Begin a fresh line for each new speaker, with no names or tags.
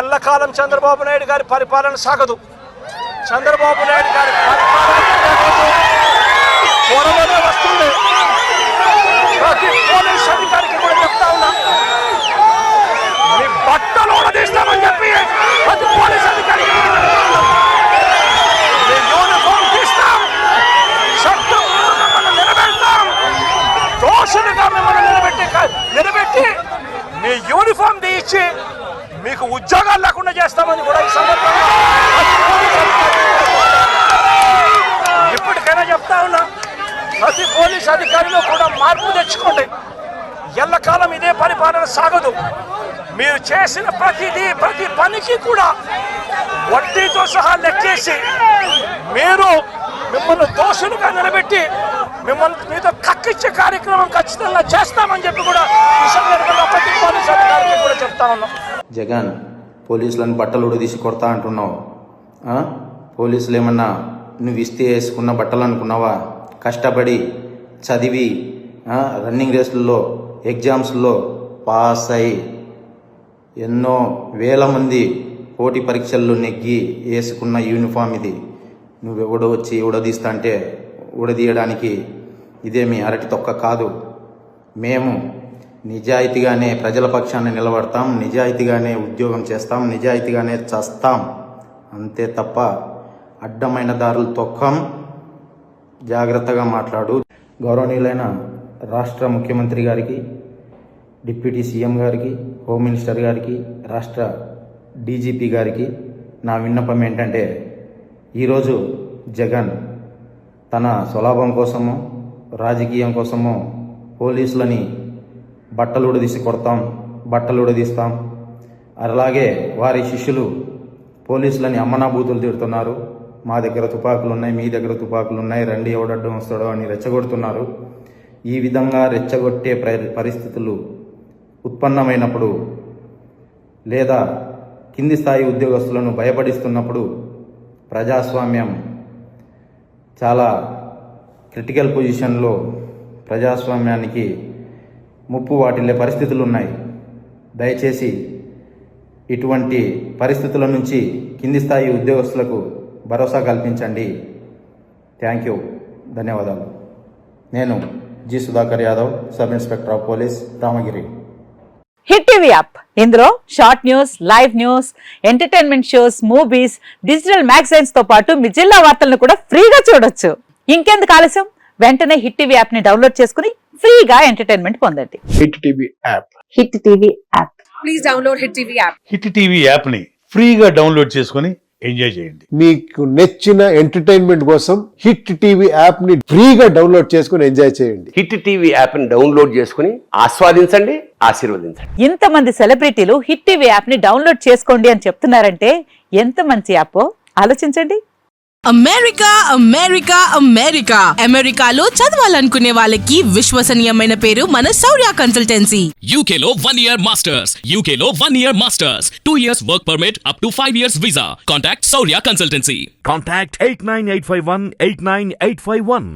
ఎల్లకాలం చంద్రబాబు నాయుడు గారి పరిపాలన సాగదు. చంద్రబాబు నాయుడు గారి పరిపాలన త్వరలోనే వస్తుంది. ప్రతి పోలీస్ అధికారికి కూడా చెప్తా ఉన్నా, మీ బట్టలు ఉడదీస్తామని చెప్పి ప్రతి పోలీస్ అధికారికి మీ యూనిఫామ్ తీస్తాం, చట్టం మిమ్మల్ని నిలబెడతాం, దోషులుగా మిమ్మల్ని నిలబెట్టి మీ యూనిఫామ్ తీయించి మీకు ఉద్యోగాలు లేకుండా చేస్తామని కూడా ఈ సందర్భంగా ఇప్పటికైనా చెప్తా ఉన్నా, ప్రతి పోలీస్ అధికారిలో కూడా మార్పు తెచ్చుకోండి. ఎల్లకాలం ఇదే పరిపాలన సాగదు. మీరు చేసిన ప్రతి పనికి కూడా వడ్డీతో సహా లెక్కేసి మిమ్మల్ని దోషులుగా నిలబెట్టి మీతో కక్కిచ్చే కార్యక్రమం ఖచ్చితంగా చేస్తామని చెప్పి కూడా ఈ సందర్భంగా ప్రతి పోలీస్ అధికారికి కూడా చెప్తా ఉన్నాం.
జగన్, పోలీసులను బట్టలు ఉడదీసి కొడతా అంటున్నావు. పోలీసులు ఏమన్నా నువ్వు ఇస్తే వేసుకున్న బట్టలు అనుకున్నావా? కష్టపడి చదివి రన్నింగ్ రేసుల్లో ఎగ్జామ్స్లో పాస్ అయి ఎన్నో వేల మంది పోటీ పరీక్షల్లో నెగ్గి వేసుకున్న యూనిఫామ్ ఇది. నువ్వెవడో వచ్చి ఉడదీస్తా అంటే ఉడదీయడానికి ఇదేమి అరటి తొక్క కాదు. మేము నిజాయితీగానే ప్రజల పక్షాన్ని నిలబడతాం, నిజాయితీగానే ఉద్యోగం చేస్తాం, నిజాయితీగానే చస్తాం, అంతే తప్ప అడ్డమైన దారులు తొక్కం. జాగ్రత్తగా మాట్లాడు. గౌరవనీయులైన రాష్ట్ర ముఖ్యమంత్రి గారికి, డిప్యూటీ సీఎం గారికి, హోమ్ మినిస్టర్ గారికి, రాష్ట్ర డీజీపీ గారికి నా విన్నపం ఏంటంటే, ఈరోజు జగన్ తన స్వలాభం కోసమో రాజకీయం కోసమో పోలీసులని బట్టలు ఉడదీసి కొడతాం, బట్టలు ఉడదీస్తాం, అలాగే వారి శిష్యులు పోలీసులని అమ్మనాబూతులు తిడుతున్నారు. మా దగ్గర తుపాకులు ఉన్నాయి, మీ దగ్గర తుపాకులు ఉన్నాయి, రండి ఎవడడ్డం వస్తాడో అని రెచ్చగొడుతున్నారు. ఈ విధంగా రెచ్చగొట్టే పరిస్థితులు ఉత్పన్నమైనప్పుడు లేదా కింది స్థాయి ఉద్యోగస్తులను భయపడిస్తున్నప్పుడు ప్రజాస్వామ్యం చాలా క్రిటికల్ పొజిషన్లో ప్రజాస్వామ్యానికి ముప్పు వాటిల్లే పరిస్థితులు ఉన్నాయి. దయచేసి ఇటువంటి పరిస్థితుల నుంచి కింది స్థాయి ఉద్యోగస్తులకు భరోసా కల్పించండి. థ్యాంక్ యూ, ధన్యవాదాలు. నేను G Sudhakar Yadav, sub inspector of police, Ramagiri.
Hit TV app, ఇందులో short news, live news, entertainment shows, movies, digital magazines తో పాటు మీ జిల్లా వార్తలను కూడా ఫ్రీగా చూడొచ్చు. ఇంకెందుకు ఆలస్యం, వెంటనే హిట్ టీవీ యాప్ ని డౌన్లోడ్ చేసుకుని ఫ్రీగా ఎంటర్టైన్మెంట్ పొందండి.
Hit TV app.
Hit TV app.
Please download hit TV app.
Hit TV app ని ఫ్రీగా డౌన్లోడ్ చేసుకుని ఎంజాయ్ చేయండి.
మీకు నచ్చిన ఎంటర్టైన్మెంట్ కోసం హిట్ టీవీ యాప్ ని ఫ్రీగా డౌన్లోడ్ చేసుకుని ఎంజాయ్ చేయండి.
హిట్ టీవీ యాప్ ని డౌన్లోడ్ చేసుకుని ఆస్వాదించండి, ఆశీర్వదించండి.
ఇంతమంది సెలబ్రిటీలు హిట్ టీవీ యాప్ ని డౌన్లోడ్ చేసుకోండి అని చెప్తున్నారంటే ఎంత మంచి యాప్ ఆలోచించండి.
అమెరికా అమెరికా అమెరికా అమెరికాలో చదవాలనుకునే వాళ్ళకి విశ్వసనీయమైన పేరు మన శౌర్య కన్సల్టెన్సీ.
UK లో 1 year masters, UK లో 1 year masters, 2 years work permit up to 5 years visa. Contact Saurya Consultancy.
Contact 89851 89851.